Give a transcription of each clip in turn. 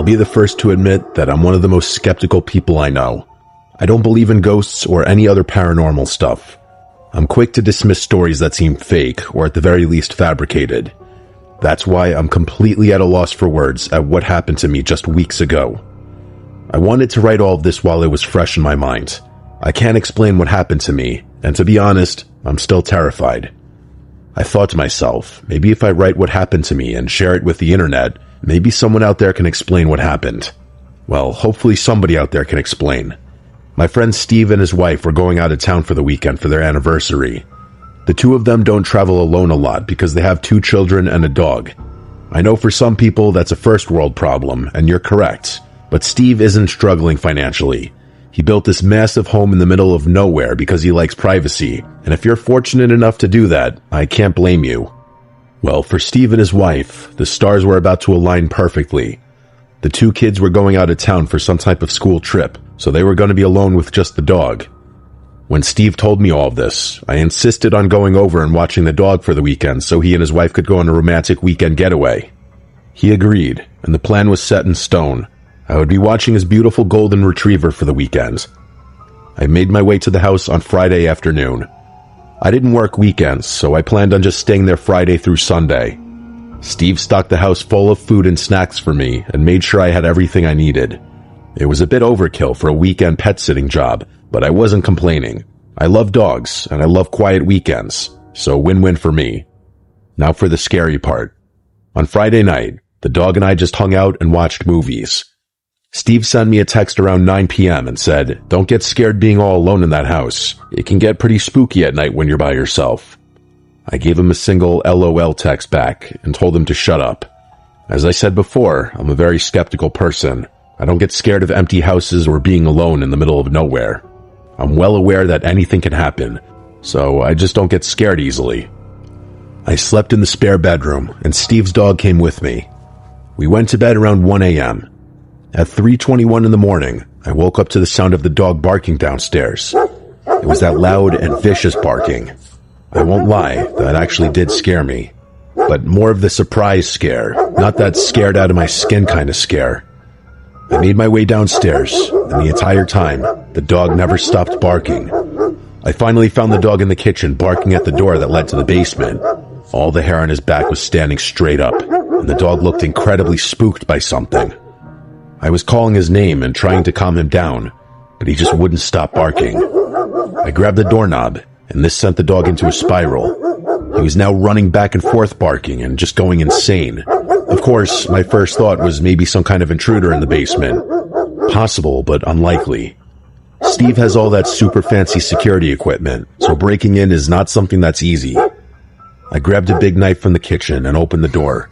I'll be the first to admit that I'm one of the most skeptical people I know. I don't believe in ghosts or any other paranormal stuff. I'm quick to dismiss stories that seem fake or at the very least fabricated. That's why I'm completely at a loss for words at what happened to me just weeks ago. I wanted to write all of this while it was fresh in my mind. I can't explain what happened to me, and to be honest, I'm still terrified. I thought to myself, maybe if I write what happened to me and share it with the internet, maybe someone out there can explain what happened. Well, hopefully somebody out there can explain. My friend Steve and his wife were going out of town for the weekend for their anniversary. The two of them don't travel alone a lot because they have 2 children and a dog. I know for some people that's a first world problem, and you're correct, but Steve isn't struggling financially. He built this massive home in the middle of nowhere because he likes privacy, and if you're fortunate enough to do that, I can't blame you. Well, for Steve and his wife, the stars were about to align perfectly. The 2 kids were going out of town for some type of school trip, so they were going to be alone with just the dog. When Steve told me all of this, I insisted on going over and watching the dog for the weekend so he and his wife could go on a romantic weekend getaway. He agreed, and the plan was set in stone. I would be watching his beautiful golden retriever for the weekend. I made my way to the house on Friday afternoon. I didn't work weekends, so I planned on just staying there Friday through Sunday. Steve stocked the house full of food and snacks for me and made sure I had everything I needed. It was a bit overkill for a weekend pet sitting job, but I wasn't complaining. I love dogs, and I love quiet weekends, so win-win for me. Now for the scary part. On Friday night, the dog and I just hung out and watched movies. Steve sent me a text around 9 p.m. and said, "Don't get scared being all alone in that house. It can get pretty spooky at night when you're by yourself." I gave him a single LOL text back and told him to shut up. As I said before, I'm a very skeptical person. I don't get scared of empty houses or being alone in the middle of nowhere. I'm well aware that anything can happen, so I just don't get scared easily. I slept in the spare bedroom, and Steve's dog came with me. We went to bed around 1 a.m. At 3:21 in the morning, I woke up to the sound of the dog barking downstairs. It was that loud and vicious barking. I won't lie, that actually did scare me. But more of the surprise scare, not that scared out of my skin kind of scare. I made my way downstairs, and the entire time, the dog never stopped barking. I finally found the dog in the kitchen barking at the door that led to the basement. All the hair on his back was standing straight up, and the dog looked incredibly spooked by something. I was calling his name and trying to calm him down, but he just wouldn't stop barking. I grabbed the doorknob, and this sent the dog into a spiral. He was now running back and forth barking and just going insane. Of course, my first thought was maybe some kind of intruder in the basement. Possible, but unlikely. Steve has all that super fancy security equipment, so breaking in is not something that's easy. I grabbed a big knife from the kitchen and opened the door.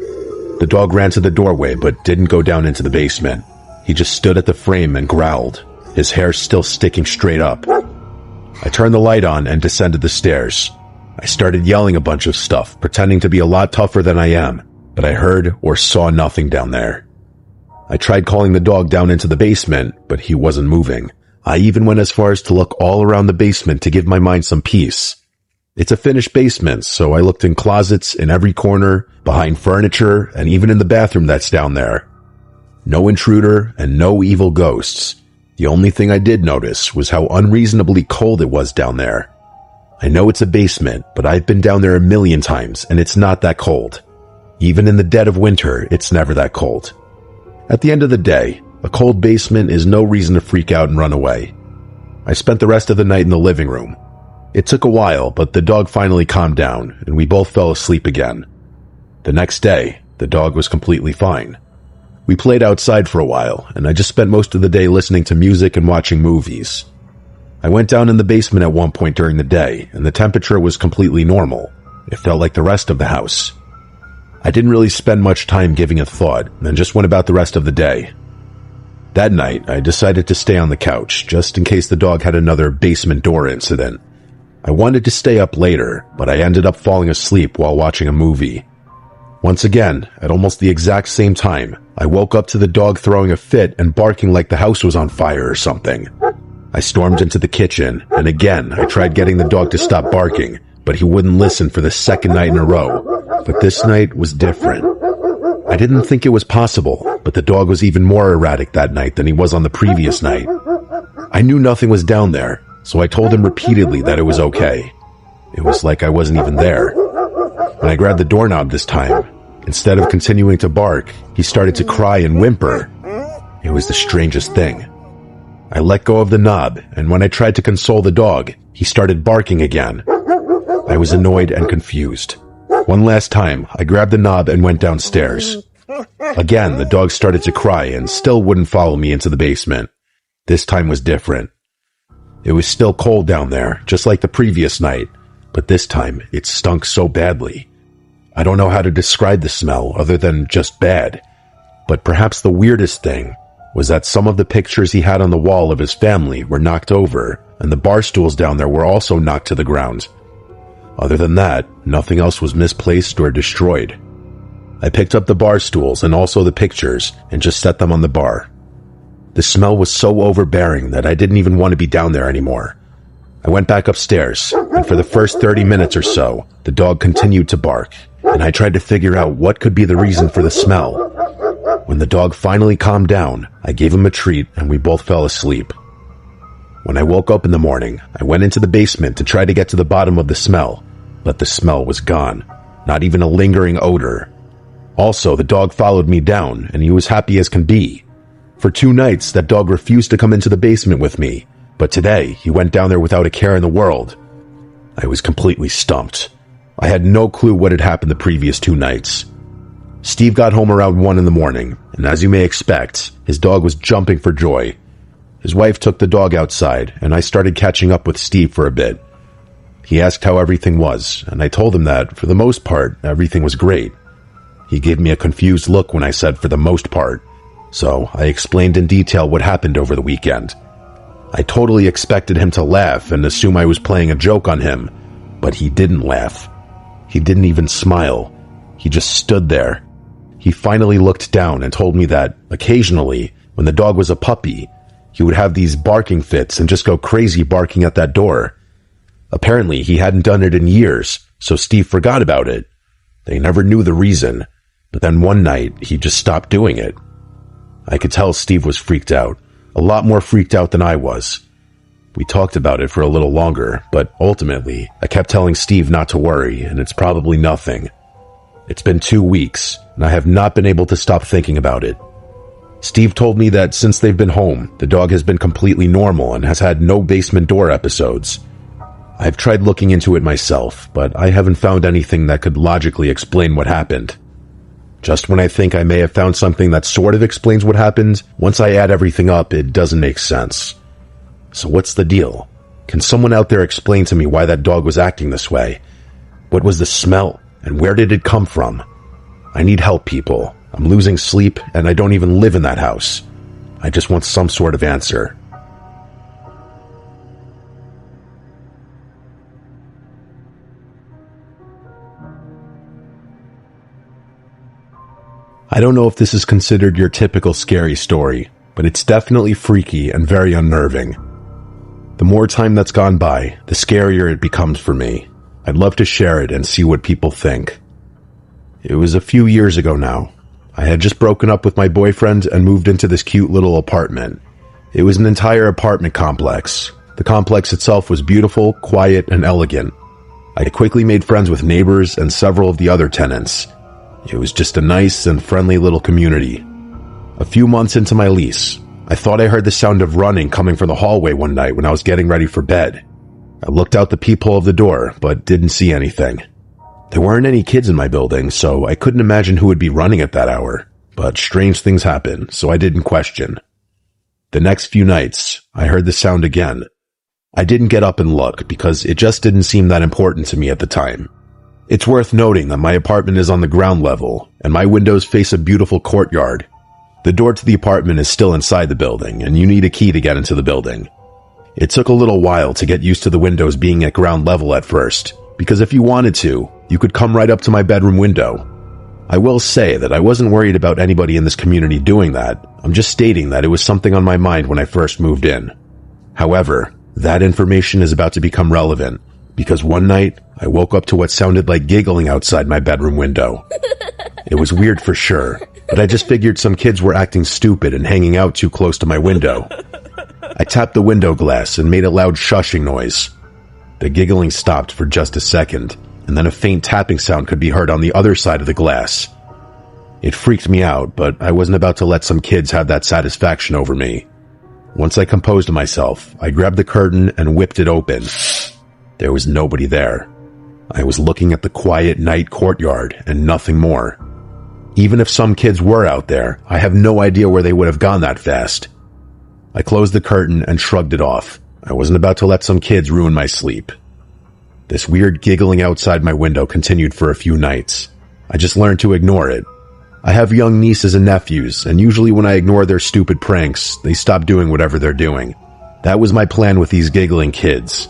The dog ran to the doorway but didn't go down into the basement. He just stood at the frame and growled, his hair still sticking straight up. I turned the light on and descended the stairs. I started yelling a bunch of stuff, pretending to be a lot tougher than I am, but I heard or saw nothing down there. I tried calling the dog down into the basement, but he wasn't moving. I even went as far as to look all around the basement to give my mind some peace. It's a finished basement, so I looked in closets in every corner, behind furniture, and even in the bathroom that's down there. No intruder and no evil ghosts. The only thing I did notice was how unreasonably cold it was down there. I know it's a basement, but I've been down there a million times, and it's not that cold. Even in the dead of winter, it's never that cold. At the end of the day, a cold basement is no reason to freak out and run away. I spent the rest of the night in the living room. It took a while, but the dog finally calmed down, and we both fell asleep again. The next day, the dog was completely fine. We played outside for a while, and I just spent most of the day listening to music and watching movies. I went down in the basement at one point during the day, and the temperature was completely normal. It felt like the rest of the house. I didn't really spend much time giving it thought, and just went about the rest of the day. That night, I decided to stay on the couch, just in case the dog had another basement door incident. I wanted to stay up later, but I ended up falling asleep while watching a movie. Once again, at almost the exact same time, I woke up to the dog throwing a fit and barking like the house was on fire or something. I stormed into the kitchen, and again, I tried getting the dog to stop barking, but he wouldn't listen for the second night in a row. But this night was different. I didn't think it was possible, but the dog was even more erratic that night than he was on the previous night. I knew nothing was down there, so I told him repeatedly that it was okay. It was like I wasn't even there. When I grabbed the doorknob this time, instead of continuing to bark, he started to cry and whimper. It was the strangest thing. I let go of the knob, and when I tried to console the dog, he started barking again. I was annoyed and confused. One last time, I grabbed the knob and went downstairs. Again, the dog started to cry and still wouldn't follow me into the basement. This time was different. It was still cold down there, just like the previous night, but this time it stunk so badly. I don't know how to describe the smell other than just bad, but perhaps the weirdest thing was that some of the pictures he had on the wall of his family were knocked over, and the bar stools down there were also knocked to the ground. Other than that, nothing else was misplaced or destroyed. I picked up the bar stools and also the pictures and just set them on the bar. The smell was so overbearing that I didn't even want to be down there anymore. I went back upstairs, and for the first 30 minutes or so, the dog continued to bark, and I tried to figure out what could be the reason for the smell. When the dog finally calmed down, I gave him a treat and we both fell asleep. When I woke up in the morning, I went into the basement to try to get to the bottom of the smell, but the smell was gone, not even a lingering odor. Also, the dog followed me down, and he was happy as can be. For 2 nights, that dog refused to come into the basement with me, but today, he went down there without a care in the world. I was completely stumped. I had no clue what had happened the previous 2 nights. Steve got home around 1 in the morning, and as you may expect, his dog was jumping for joy. His wife took the dog outside, and I started catching up with Steve for a bit. He asked how everything was, and I told him that, for the most part, everything was great. He gave me a confused look when I said for the most part, so I explained in detail what happened over the weekend. I totally expected him to laugh and assume I was playing a joke on him, but he didn't laugh. He didn't even smile. He just stood there. He finally looked down and told me that, occasionally, when the dog was a puppy, he would have these barking fits and just go crazy barking at that door. Apparently, he hadn't done it in years, so Steve forgot about it. They never knew the reason, but then one night, he just stopped doing it. I could tell Steve was freaked out, a lot more freaked out than I was. We talked about it for a little longer, but ultimately, I kept telling Steve not to worry, and it's probably nothing. It's been 2 weeks, and I have not been able to stop thinking about it. Steve told me that since they've been home, the dog has been completely normal and has had no basement door episodes. I've tried looking into it myself, but I haven't found anything that could logically explain what happened. Just when I think I may have found something that sort of explains what happened, once I add everything up, it doesn't make sense. So what's the deal? Can someone out there explain to me why that dog was acting this way? What was the smell, and where did it come from? I need help, people. I'm losing sleep, and I don't even live in that house. I just want some sort of answer. I don't know if this is considered your typical scary story, but it's definitely freaky and very unnerving. The more time that's gone by, the scarier it becomes for me. I'd love to share it and see what people think. It was a few years ago now. I had just broken up with my boyfriend and moved into this cute little apartment. It was an entire apartment complex. The complex itself was beautiful, quiet, and elegant. I quickly made friends with neighbors and several of the other tenants. It was just a nice and friendly little community. A few months into my lease, I thought I heard the sound of running coming from the hallway one night when I was getting ready for bed. I looked out the peephole of the door, but didn't see anything. There weren't any kids in my building, so I couldn't imagine who would be running at that hour. But strange things happen, so I didn't question. The next few nights, I heard the sound again. I didn't get up and look because it just didn't seem that important to me at the time. It's worth noting that my apartment is on the ground level, and my windows face a beautiful courtyard. The door to the apartment is still inside the building, and you need a key to get into the building. It took a little while to get used to the windows being at ground level at first, because if you wanted to, you could come right up to my bedroom window. I will say that I wasn't worried about anybody in this community doing that. I'm just stating that it was something on my mind when I first moved in. However, that information is about to become relevant, because one night, I woke up to what sounded like giggling outside my bedroom window. It was weird for sure, but I just figured some kids were acting stupid and hanging out too close to my window. I tapped the window glass and made a loud shushing noise. The giggling stopped for just a second, and then a faint tapping sound could be heard on the other side of the glass. It freaked me out, but I wasn't about to let some kids have that satisfaction over me. Once I composed myself, I grabbed the curtain and whipped it open. There was nobody there. I was looking at the quiet night courtyard and nothing more. Even if some kids were out there, I have no idea where they would have gone that fast. I closed the curtain and shrugged it off. I wasn't about to let some kids ruin my sleep. This weird giggling outside my window continued for a few nights. I just learned to ignore it. I have young nieces and nephews, and usually when I ignore their stupid pranks, they stop doing whatever they're doing. That was my plan with these giggling kids.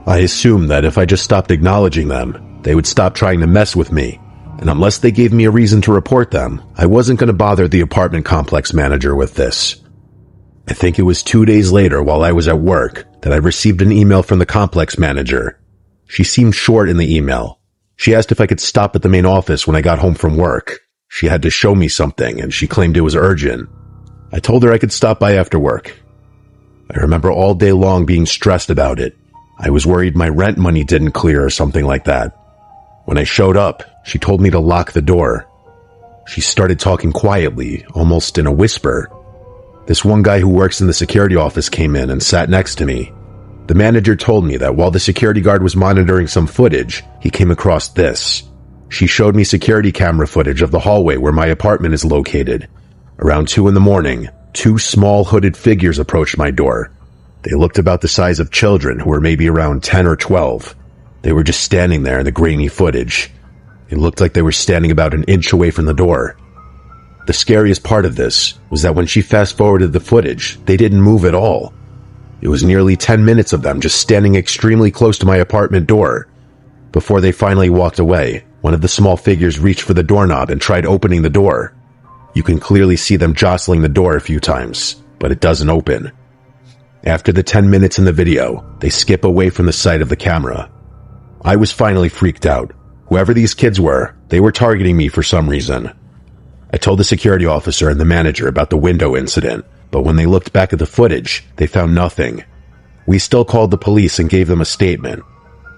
I assumed that if I just stopped acknowledging them, they would stop trying to mess with me, and unless they gave me a reason to report them, I wasn't going to bother the apartment complex manager with this. I think it was 2 days later while I was at work that I received an email from the complex manager. She seemed short in the email. She asked if I could stop at the main office when I got home from work. She had to show me something, and she claimed it was urgent. I told her I could stop by after work. I remember all day long being stressed about it. I was worried my rent money didn't clear or something like that. When I showed up, she told me to lock the door. She started talking quietly, almost in a whisper. This one guy who works in the security office came in and sat next to me. The manager told me that while the security guard was monitoring some footage, he came across this. She showed me security camera footage of the hallway where my apartment is located. Around 2 a.m, 2 small hooded figures approached my door. They looked about the size of children who were maybe around 10 or 12. They were just standing there in the grainy footage. It looked like they were standing about an inch away from the door. The scariest part of this was that when she fast-forwarded the footage, they didn't move at all. It was nearly 10 minutes of them just standing extremely close to my apartment door. Before they finally walked away, one of the small figures reached for the doorknob and tried opening the door. You can clearly see them jostling the door a few times, but it doesn't open. After the 10 minutes in the video, they skip away from the sight of the camera. I was finally freaked out. Whoever these kids were, they were targeting me for some reason. I told the security officer and the manager about the window incident, but when they looked back at the footage, they found nothing. We still called the police and gave them a statement.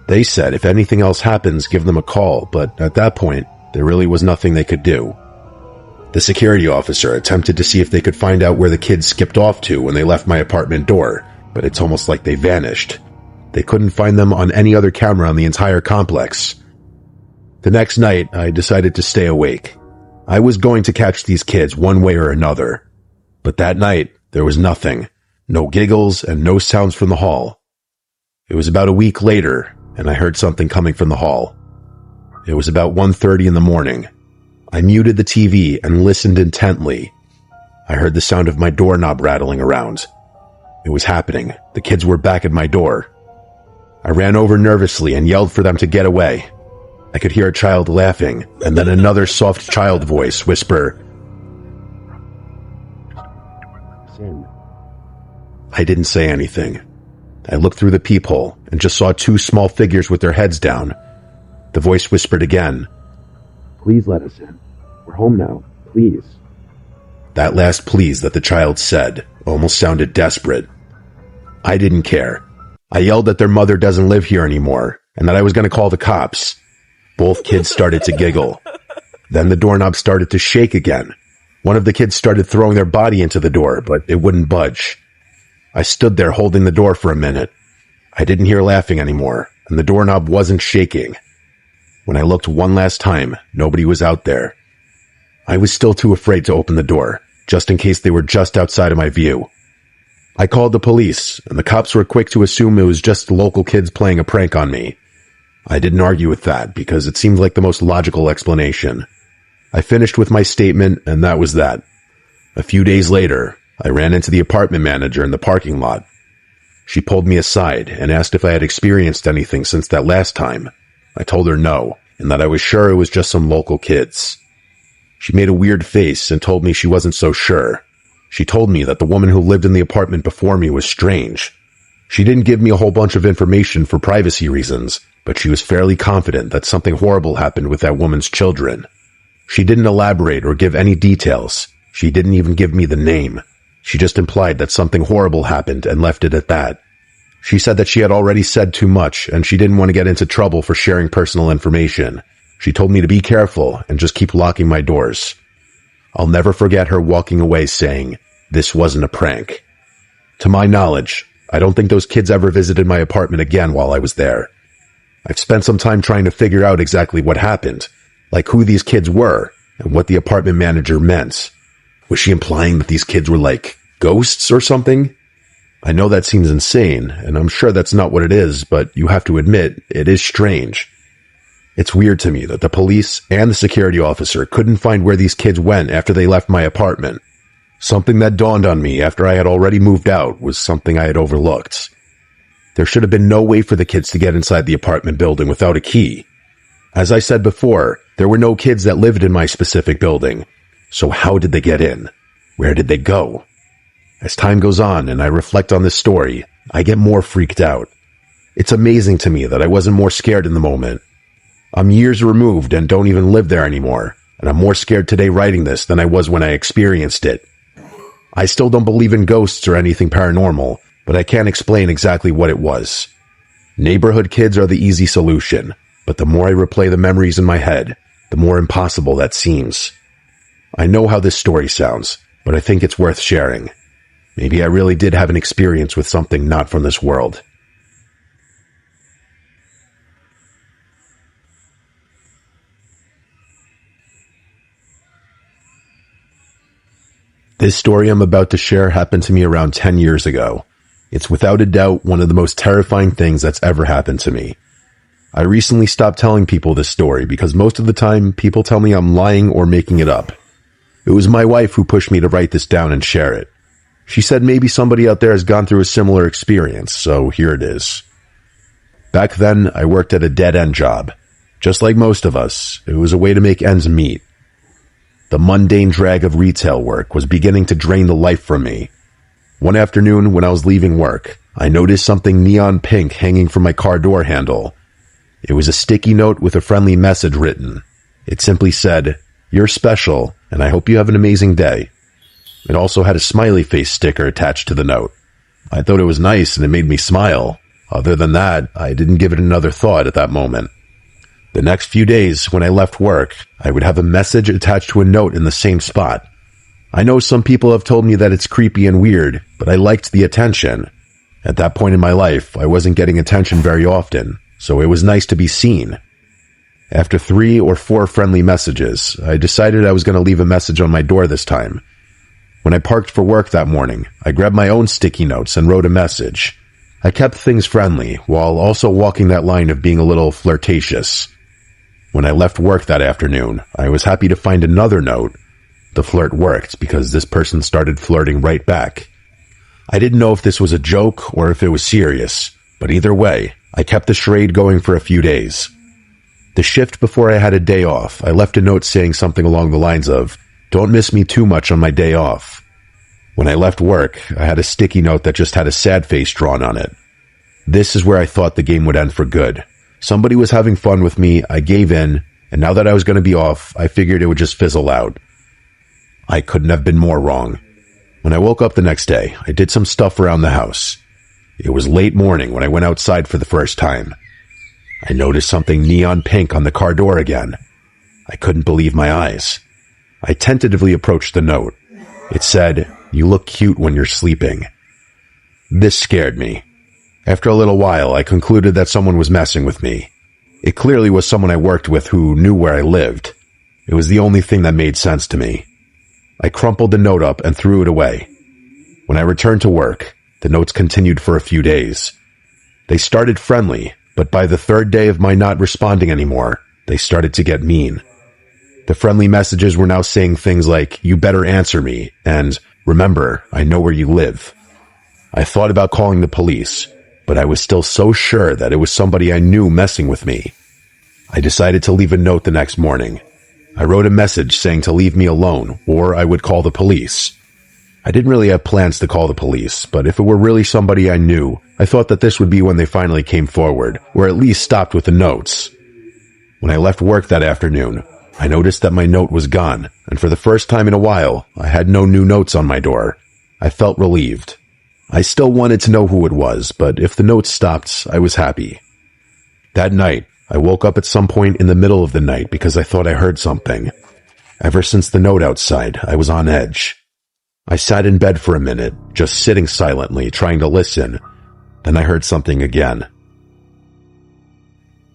They said if anything else happens, give them a call, but at that point, there really was nothing they could do. The security officer attempted to see if they could find out where the kids skipped off to when they left my apartment door, but it's almost like they vanished. They couldn't find them on any other camera on the entire complex. The next night, I decided to stay awake. I was going to catch these kids one way or another. But that night, there was nothing. No giggles and no sounds from the hall. It was about a week later, and I heard something coming from the hall. It was about 1:30 in the morning. I muted the TV and listened intently. I heard the sound of my doorknob rattling around. It was happening. The kids were back at my door. I ran over nervously and yelled for them to get away. I could hear a child laughing, and then another soft child voice whisper, I didn't say anything. I looked through the peephole and just saw 2 small figures with their heads down. The voice whispered again, Please let us in. We're home now, please. That last please that the child said almost sounded desperate. I didn't care. I yelled that their mother doesn't live here anymore and that I was going to call the cops. Both kids started to giggle. Then the doorknob started to shake again. One of the kids started throwing their body into the door, but it wouldn't budge. I stood there holding the door for a minute. I didn't hear laughing anymore, and the doorknob wasn't shaking. When I looked one last time, nobody was out there. I was still too afraid to open the door, just in case they were just outside of my view. I called the police, and the cops were quick to assume it was just local kids playing a prank on me. I didn't argue with that, because it seemed like the most logical explanation. I finished with my statement, and that was that. A few days later, I ran into the apartment manager in the parking lot. She pulled me aside and asked if I had experienced anything since that last time. I told her no, and that I was sure it was just some local kids. She made a weird face and told me she wasn't so sure. She told me that the woman who lived in the apartment before me was strange. She didn't give me a whole bunch of information for privacy reasons, but she was fairly confident that something horrible happened with that woman's children. She didn't elaborate or give any details. She didn't even give me the name. She just implied that something horrible happened and left it at that. She said that she had already said too much and she didn't want to get into trouble for sharing personal information. She told me to be careful and just keep locking my doors. I'll never forget her walking away saying, "This wasn't a prank." To my knowledge, I don't think those kids ever visited my apartment again while I was there. I've spent some time trying to figure out exactly what happened, like who these kids were and what the apartment manager meant. Was she implying that these kids were like ghosts or something? I know that seems insane, and I'm sure that's not what it is, but you have to admit, it is strange. It's weird to me that the police and the security officer couldn't find where these kids went after they left my apartment. Something that dawned on me after I had already moved out was something I had overlooked. There should have been no way for the kids to get inside the apartment building without a key. As I said before, there were no kids that lived in my specific building. So how did they get in? Where did they go? As time goes on and I reflect on this story, I get more freaked out. It's amazing to me that I wasn't more scared in the moment. I'm years removed and don't even live there anymore, and I'm more scared today writing this than I was when I experienced it. I still don't believe in ghosts or anything paranormal, but I can't explain exactly what it was. Neighborhood kids are the easy solution, but the more I replay the memories in my head, the more impossible that seems. I know how this story sounds, but I think it's worth sharing. Maybe I really did have an experience with something not from this world. This story I'm about to share happened to me around 10 years ago. It's without a doubt one of the most terrifying things that's ever happened to me. I recently stopped telling people this story because most of the time people tell me I'm lying or making it up. It was my wife who pushed me to write this down and share it. She said maybe somebody out there has gone through a similar experience, so here it is. Back then, I worked at a dead-end job. Just like most of us, it was a way to make ends meet. The mundane drag of retail work was beginning to drain the life from me. One afternoon, when I was leaving work, I noticed something neon pink hanging from my car door handle. It was a sticky note with a friendly message written. It simply said, "You're special, and I hope you have an amazing day." It also had a smiley face sticker attached to the note. I thought it was nice and it made me smile. Other than that, I didn't give it another thought at that moment. The next few days, when I left work, I would have a message attached to a note in the same spot. I know some people have told me that it's creepy and weird, but I liked the attention. At that point in my life, I wasn't getting attention very often, so it was nice to be seen. After 3 or 4 friendly messages, I decided I was going to leave a message on my door this time. When I parked for work that morning, I grabbed my own sticky notes and wrote a message. I kept things friendly, while also walking that line of being a little flirtatious. When I left work that afternoon, I was happy to find another note. The flirt worked because this person started flirting right back. I didn't know if this was a joke or if it was serious, but either way, I kept the charade going for a few days. The shift before I had a day off, I left a note saying something along the lines of, "Don't miss me too much on my day off." When I left work, I had a sticky note that just had a sad face drawn on it. This is where I thought the game would end for good. Somebody was having fun with me, I gave in, and now that I was going to be off, I figured it would just fizzle out. I couldn't have been more wrong. When I woke up the next day, I did some stuff around the house. It was late morning when I went outside for the first time. I noticed something neon pink on the car door again. I couldn't believe my eyes. I tentatively approached the note. It said, "You look cute when you're sleeping." This scared me. After a little while, I concluded that someone was messing with me. It clearly was someone I worked with who knew where I lived. It was the only thing that made sense to me. I crumpled the note up and threw it away. When I returned to work, the notes continued for a few days. They started friendly, but by the 3rd day of my not responding anymore, they started to get mean. The friendly messages were now saying things like, "You better answer me," and "Remember, I know where you live." I thought about calling the police, but I was still so sure that it was somebody I knew messing with me. I decided to leave a note the next morning. I wrote a message saying to leave me alone, or I would call the police. I didn't really have plans to call the police, but if it were really somebody I knew, I thought that this would be when they finally came forward, or at least stopped with the notes. When I left work that afternoon, I noticed that my note was gone, and for the first time in a while, I had no new notes on my door. I felt relieved. I still wanted to know who it was, but if the note stopped, I was happy. That night, I woke up at some point in the middle of the night because I thought I heard something. Ever since the note outside, I was on edge. I sat in bed for a minute, just sitting silently, trying to listen. Then I heard something again.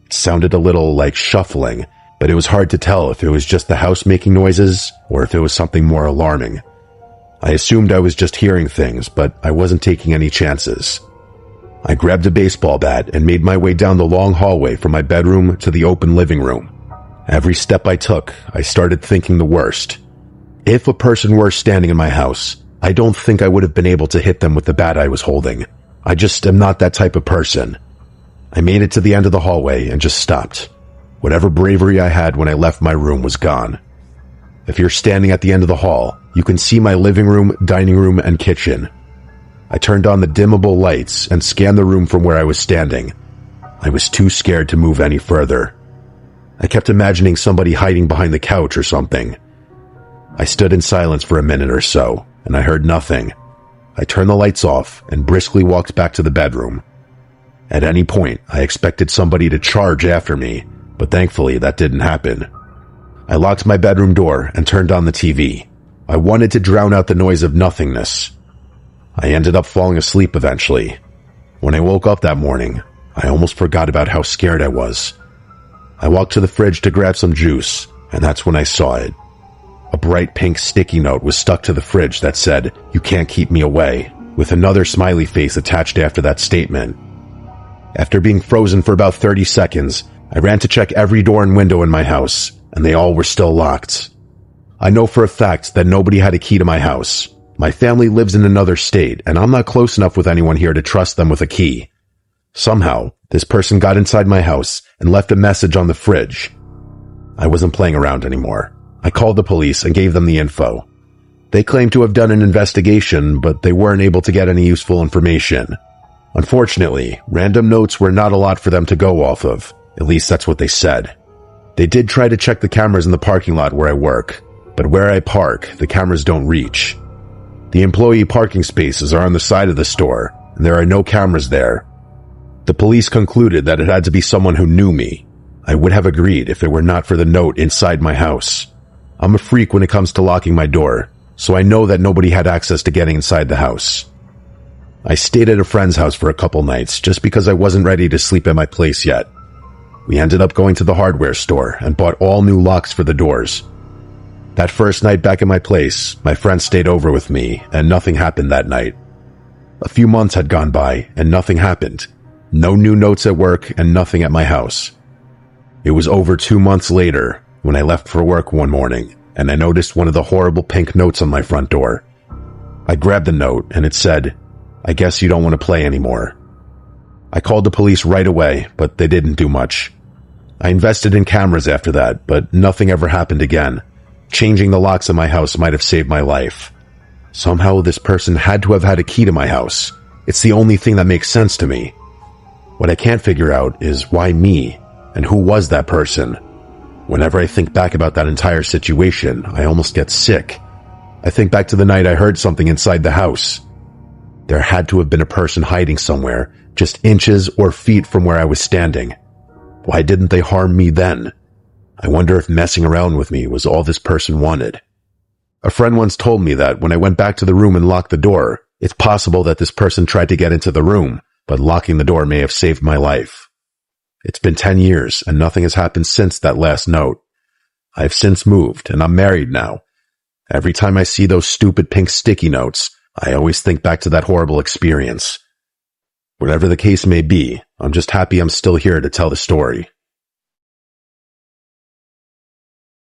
It sounded a little like shuffling, but it was hard to tell if it was just the house making noises or if it was something more alarming. I assumed I was just hearing things, but I wasn't taking any chances. I grabbed a baseball bat and made my way down the long hallway from my bedroom to the open living room. Every step I took, I started thinking the worst. If a person were standing in my house, I don't think I would have been able to hit them with the bat I was holding. I just am not that type of person. I made it to the end of the hallway and just stopped. Whatever bravery I had when I left my room was gone. If you're standing at the end of the hall, you can see my living room, dining room, and kitchen. I turned on the dimmable lights and scanned the room from where I was standing. I was too scared to move any further. I kept imagining somebody hiding behind the couch or something. I stood in silence for a minute or so, and I heard nothing. I turned the lights off and briskly walked back to the bedroom. At any point, I expected somebody to charge after me, but thankfully that didn't happen. I locked my bedroom door and turned on the TV. I wanted to drown out the noise of nothingness. I ended up falling asleep eventually. When I woke up that morning, I almost forgot about how scared I was. I walked to the fridge to grab some juice, and that's when I saw it. A bright pink sticky note was stuck to the fridge that said, "You can't keep me away," with another smiley face attached after that statement. After being frozen for about 30 seconds, I ran to check every door and window in my house, and they all were still locked. I know for a fact that nobody had a key to my house. My family lives in another state, and I'm not close enough with anyone here to trust them with a key. Somehow, this person got inside my house and left a message on the fridge. I wasn't playing around anymore. I called the police and gave them the info. They claimed to have done an investigation, but they weren't able to get any useful information. Unfortunately, random notes were not a lot for them to go off of. At least that's what they said. They did try to check the cameras in the parking lot where I work, but where I park, the cameras don't reach. The employee parking spaces are on the side of the store, and there are no cameras there. The police concluded that it had to be someone who knew me. I would have agreed if it were not for the note inside my house. I'm a freak when it comes to locking my door, so I know that nobody had access to getting inside the house. I stayed at a friend's house for a couple nights just because I wasn't ready to sleep at my place yet. We ended up going to the hardware store and bought all new locks for the doors. That first night back at my place, my friend stayed over with me, and nothing happened that night. A few months had gone by, and nothing happened. No new notes at work, and nothing at my house. It was over 2 months later when I left for work one morning, and I noticed one of the horrible pink notes on my front door. I grabbed the note, and it said, "I guess you don't want to play anymore." I called the police right away, but they didn't do much. I invested in cameras after that, but nothing ever happened again. Changing the locks in my house might have saved my life. Somehow this person had to have had a key to my house. It's the only thing that makes sense to me. What I can't figure out is why me, and who was that person? Whenever I think back about that entire situation, I almost get sick. I think back to the night I heard something inside the house. There had to have been a person hiding somewhere, just inches or feet from where I was standing. Why didn't they harm me then? I wonder if messing around with me was all this person wanted. A friend once told me that when I went back to the room and locked the door, it's possible that this person tried to get into the room, but locking the door may have saved my life. It's been 10 years, and nothing has happened since that last note. I've since moved, and I'm married now. Every time I see those stupid pink sticky notes, I always think back to that horrible experience. Whatever the case may be, I'm just happy I'm still here to tell the story.